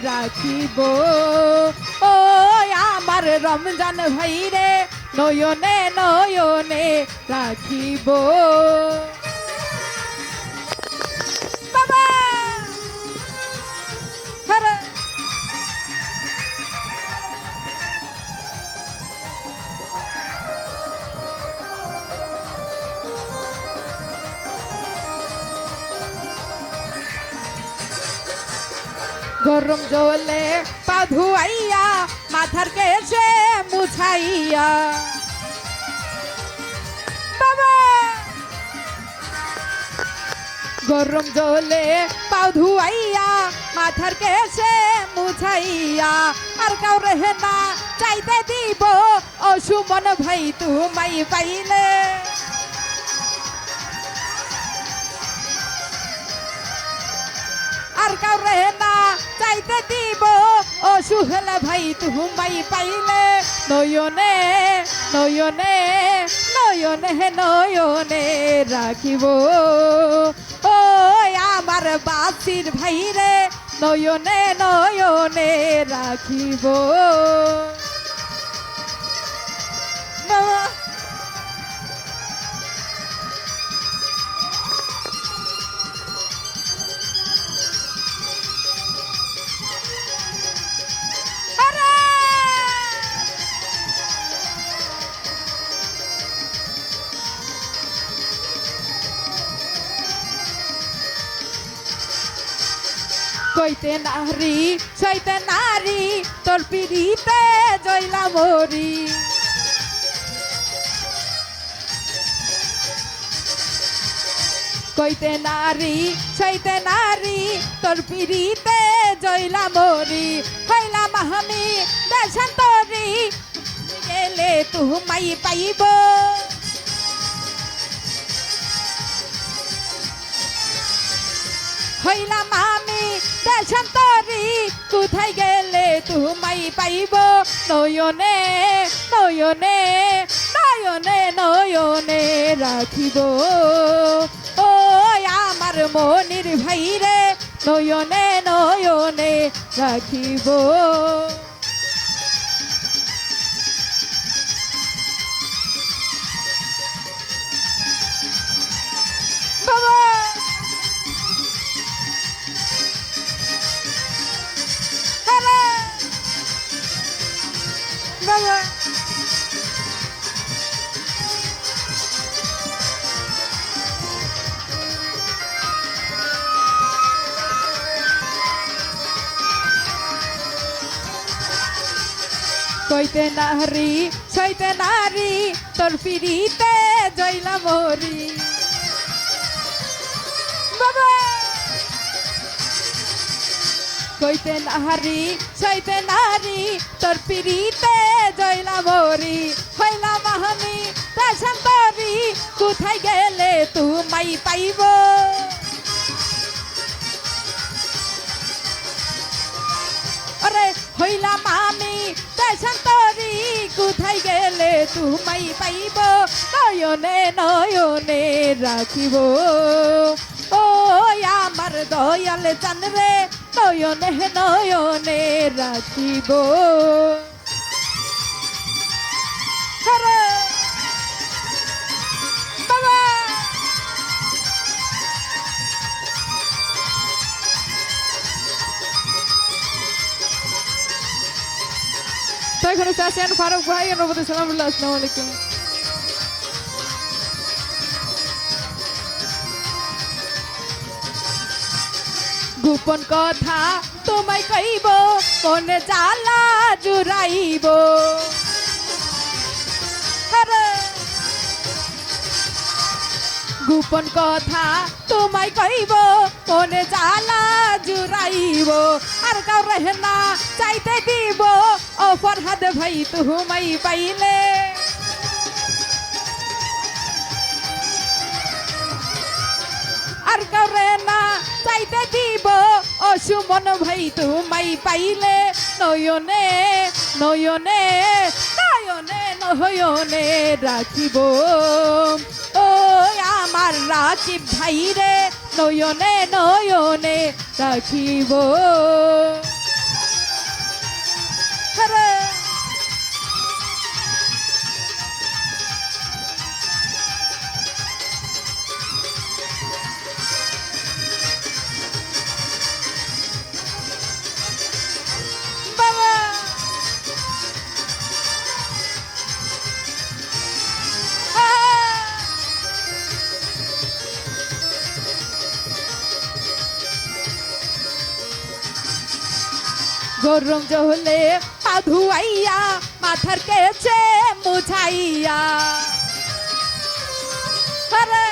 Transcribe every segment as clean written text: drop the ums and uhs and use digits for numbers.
রাখিব ও আমার রমজান ভাই রে নয়নে নয়নে রাখিব বাবা হরে গরম জলে পা ধুয়াইয়া মাথার কেশে মুছাইয়া বাবা গরম জলে পা ধুয়াইয়া মাথার কেশে মুছাইয়া আর কাউরে না চাইতে দিব ও সুমন ভাই তুমাই পাইলে আর কাউরে না চাইতে দিব ও সুহেলা ভাই তুমাই পাইলে নয়নে নয়নে নয়নে নয়নে রাখিব ও আমার বাসির ভাই রে নয়নে নয়নে রাখিব কইতে নারী সইতে নারী তোর পিড়িতে জয়লা মরি কইতে নারী সইতে নারী তোর পিড়িতে জয়লা মরি হইলাম আমি দেশান্তরি গেলে তুমাই পাইব হইলাম আমি দেশান্তরি কোথায় গেলে তুমাই পাইব নয়নে নয়নে নয়নে নয়নে রাখিব ও আমার মনির ভাই রে নয়নে নয়নে রাখিব বাবা বাবা কইতে নারী সইতে নারী তোর পিড়িতে জয়লা মরি বাবা কইতে নারী সইতে নারী তোর পিড়িতে জয়লা মরি হইলাম আমি দেশান্তরি কোথায় গেলে তুমাই পাইব আরে হইলাম আমি দেশান্তরি কোথায় গেলে তুমাই পাইব নয়নে নয়নে রাখিব ও আমার দয়াল চান রে নয়নে নয়নে রাখিব হরে বাবা তো এখানে আসেন ফারুক ভাই নবদ সালামুল্লাহ আসসালামু আলাইকুম গোপন কথা তোমায় কইব মনে জ্বালা জুড়াইব গোপন কথা তোমায় কইব মনে জ্বালা জুড়াইব আর কাউরে না চাইতে দিব ও ফরহাদ ভাই তুমাই পাইলে আর কাউরে না চাইতে দিব ও সুমন ভাই তুমাই পাইলে নয়নে নয়নে নয়নে নয়নে রাখিব ও আমার রাকিব ভাই রে নয়নে নয়নে রাখিব গরম জলে পা ধুয়াইয়া মাথার কেচে মুছাইয়া আরে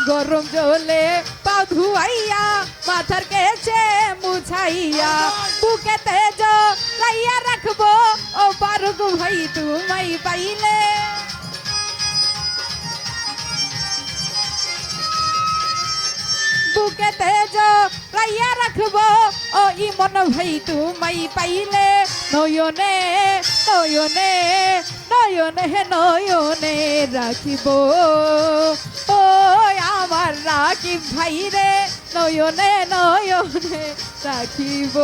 গরম জলে পা ধুয়াইয়া মাথার কেচে মুছাইয়া বুকেতে জড়াইয়া রাখবো ও ফারুক ভাই তোমায় পাইলে বুকেতে জড়াইয়া রাখবো ও ইমন ভাই তোমায় পাইলে নয়নে নয়নে নয়নে নয়নে রাখিব ও আমার রাকিব ভাই রে নয়নে নয়নে রাখিব।